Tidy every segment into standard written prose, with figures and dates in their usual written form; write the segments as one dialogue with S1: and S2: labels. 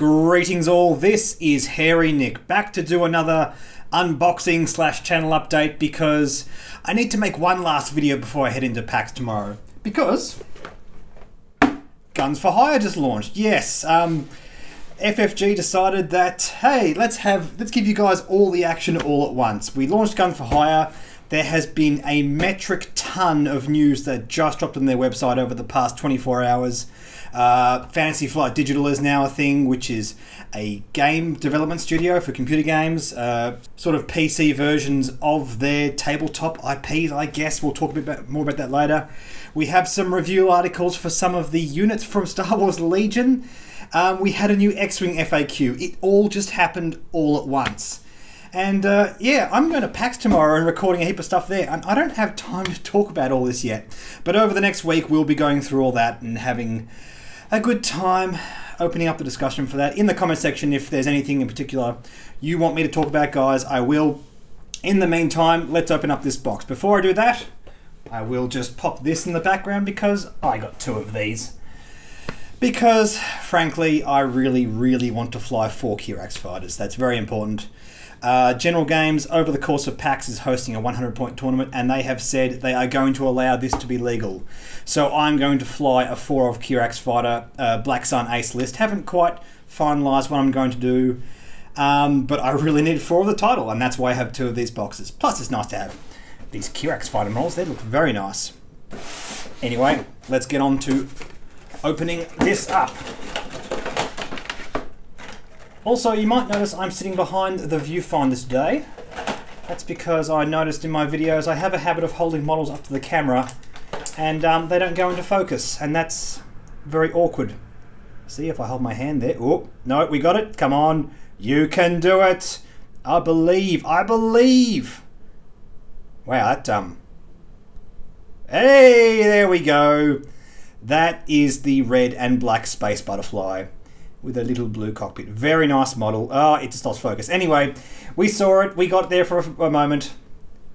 S1: Greetings all, this is Hairy Nick, back to do another unboxing slash channel update because I need to make one last video before I head into PAX tomorrow. Because Guns for Hire just launched. Yes, FFG decided that, hey, let's give you guys all the action all at once. We launched Guns for Hire. There has been a metric ton of news that just dropped on their website over the past 24 hours. Fantasy Flight Digital is now a thing, which is a game development studio for computer games, sort of PC versions of their tabletop IPs, I guess. We'll talk a bit more about that later. We have some review articles for some of the units from Star Wars Legion. We had a new X-Wing FAQ. It all just happened all at once. And yeah, I'm going to PAX tomorrow and recording a heap of stuff there. And I don't have time to talk about all this yet. But over the next week, we'll be going through all that and having a good time opening up the discussion for that. In the comment section, if there's anything in particular you want me to talk about, guys, I will. In the meantime, let's open up this box. Before I do that, I will just pop this in the background because I got two of these. Because, frankly, I really want to fly 4 Kirax fighters. That's very important. General Games, over the course of PAX, is hosting a 100-point tournament, and they have said they are going to allow this to be legal. So I'm going to fly a 4 of Kirax fighter, Black Sun Ace list. Haven't quite finalised what I'm going to do, but I really need 4 of the title, and that's why I have 2 of these boxes. Plus, it's nice to have these Kirax fighter models. They look very nice. Anyway, let's get on to opening this up. Also, you might notice I'm sitting behind the viewfinder today. That's because I noticed in my videos I have a habit of holding models up to the camera and they don't go into focus, and that's very awkward. See, if I hold my hand there. Oh, no, we got it. Come on. You can do it. I believe. Wow, that hey, there we go. That is the red and black space butterfly with a little blue cockpit. Very nice model. Oh, it just lost focus. Anyway, we saw it. We got there for a moment.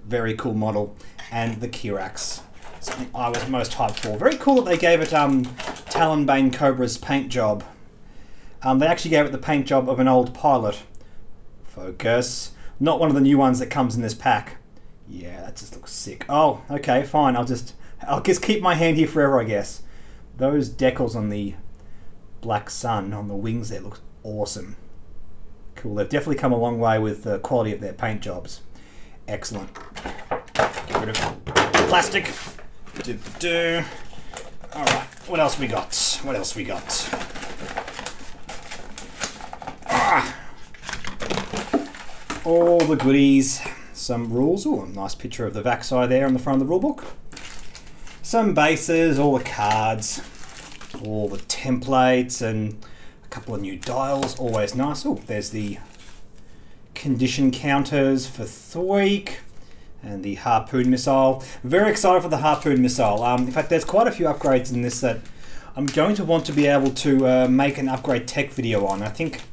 S1: Very cool model. And the Kirax. Something I was most hyped for. Very cool that they gave it Talonbane Cobra's paint job. They actually gave it the paint job of an old pilot. Focus. Not one of the new ones that comes in this pack. Yeah, that just looks sick. Oh, okay, fine. I'll just keep my hand here forever, I guess. Those decals on the Black Sun on the wings there looks awesome. Cool, they've definitely come a long way with the quality of their paint jobs. Excellent. Get rid of plastic. Alright, what else we got? All the goodies. Some rules. Oh, a nice picture of the Vaxi there on the front of the rulebook. Some bases, all the cards, all the templates, and a couple of new dials. Always nice. Oh, there's the condition counters for Thweek and the Harpoon missile. Very excited for the Harpoon missile. In fact, there's quite a few upgrades in this that I'm going to want to be able to make an upgrade tech video on. I think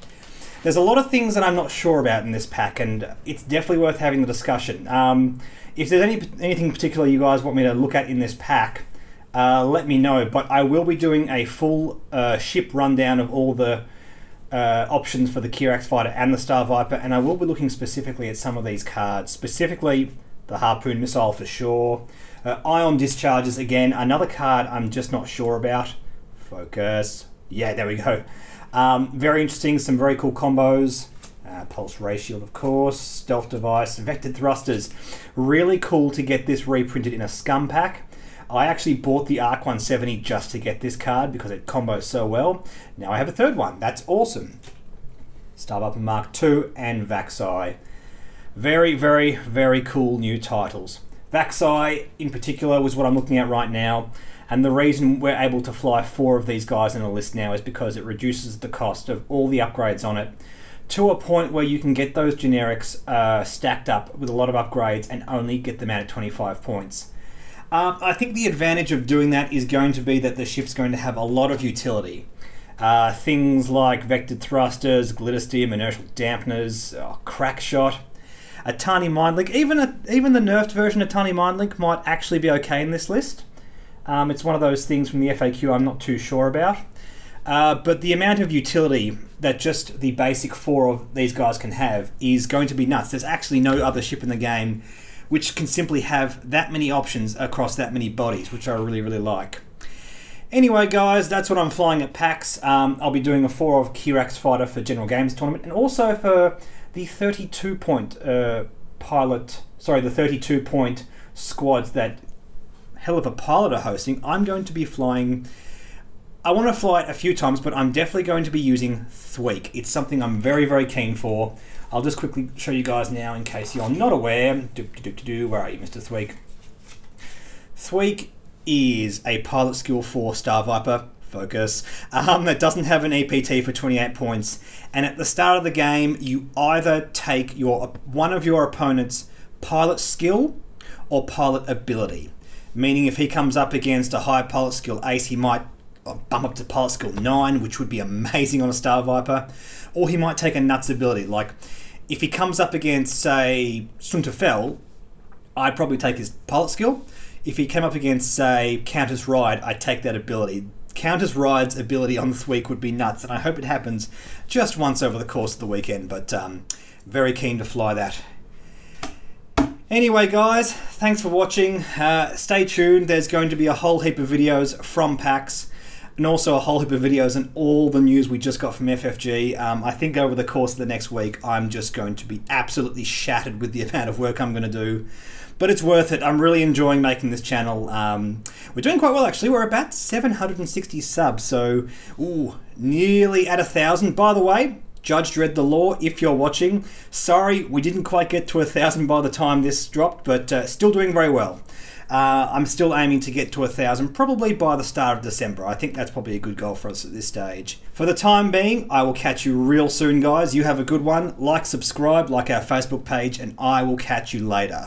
S1: there's a lot of things that I'm not sure about in this pack, and it's definitely worth having the discussion. If there's anything particular you guys want me to look at in this pack, let me know. But I will be doing a full ship rundown of all the options for the Kirax fighter and the Star Viper, and I will be looking specifically at some of these cards, specifically the Harpoon missile for sure. Ion discharges, again, another card I'm just not sure about. Focus. Yeah, there we go. Very interesting, some very cool combos. Pulse ray shield, of course, stealth device, vectored thrusters. Really cool to get this reprinted in a scum pack. I actually bought the ARC 170 just to get this card because it combos so well. Now I have a third one. That's awesome. Star Viper Mark II and Vaxi. Very cool new titles. Vaxi in particular was what I'm looking at right now. And the reason we're able to fly 4 of these guys in a list now is because it reduces the cost of all the upgrades on it to a point where you can get those generics stacked up with a lot of upgrades and only get them out at 25 points. I think the advantage of doing that is going to be that the ship's going to have a lot of utility. Things like vectored thrusters, glitter stim, inertial dampeners, crack shot, a Tani Mind Link. Even the nerfed version of Tani Mind Link might actually be okay in this list. It's one of those things from the FAQ I'm not too sure about. But the amount of utility that just the basic 4 of these guys can have is going to be nuts. There's actually no other ship in the game which can simply have that many options across that many bodies, which I really, really like. Anyway, guys, that's what I'm flying at PAX. I'll be doing a 4 of Kirax Fighter for General Games Tournament, and also for the 32-point the 32-point squads that Hell of a Pilot are hosting. I'm going to be flying. I want to fly it a few times, but I'm definitely going to be using Thweek. It's something I'm very, very keen for. I'll just quickly show you guys now in case you're not aware. Where are you, Mr. Thweek? Thweek is a pilot skill 4 Star Viper. Focus. That doesn't have an EPT for 28 points. And at the start of the game, you either take one of your opponent's pilot skill or pilot ability. Meaning if he comes up against a high pilot skill ace, he might bump up to pilot skill 9, which would be amazing on a Star Viper. Or he might take a nuts ability. Like, if he comes up against, say, Stuntafel, I'd probably take his pilot skill. If he came up against, say, Countess Ride, I'd take that ability. Countess Ride's ability on this week would be nuts, and I hope it happens just once over the course of the weekend, but very keen to fly that. Anyway, guys, thanks for watching. Stay tuned. There's going to be a whole heap of videos from PAX, and also a whole heap of videos and all the news we just got from FFG. I think over the course of the next week, I'm just going to be absolutely shattered with the amount of work I'm going to do. But it's worth it. I'm really enjoying making this channel. We're doing quite well, actually. We're about 760 subs, so nearly at 1,000. By the way, Judge Dredd the Law, if you're watching, sorry we didn't quite get to 1,000 by the time this dropped, but still doing very well. I'm still aiming to get to 1,000 probably by the start of December. I think that's probably a good goal for us at this stage. For the time being, I will catch you real soon, guys. You have a good one. Like, subscribe, like our Facebook page, and I will catch you later.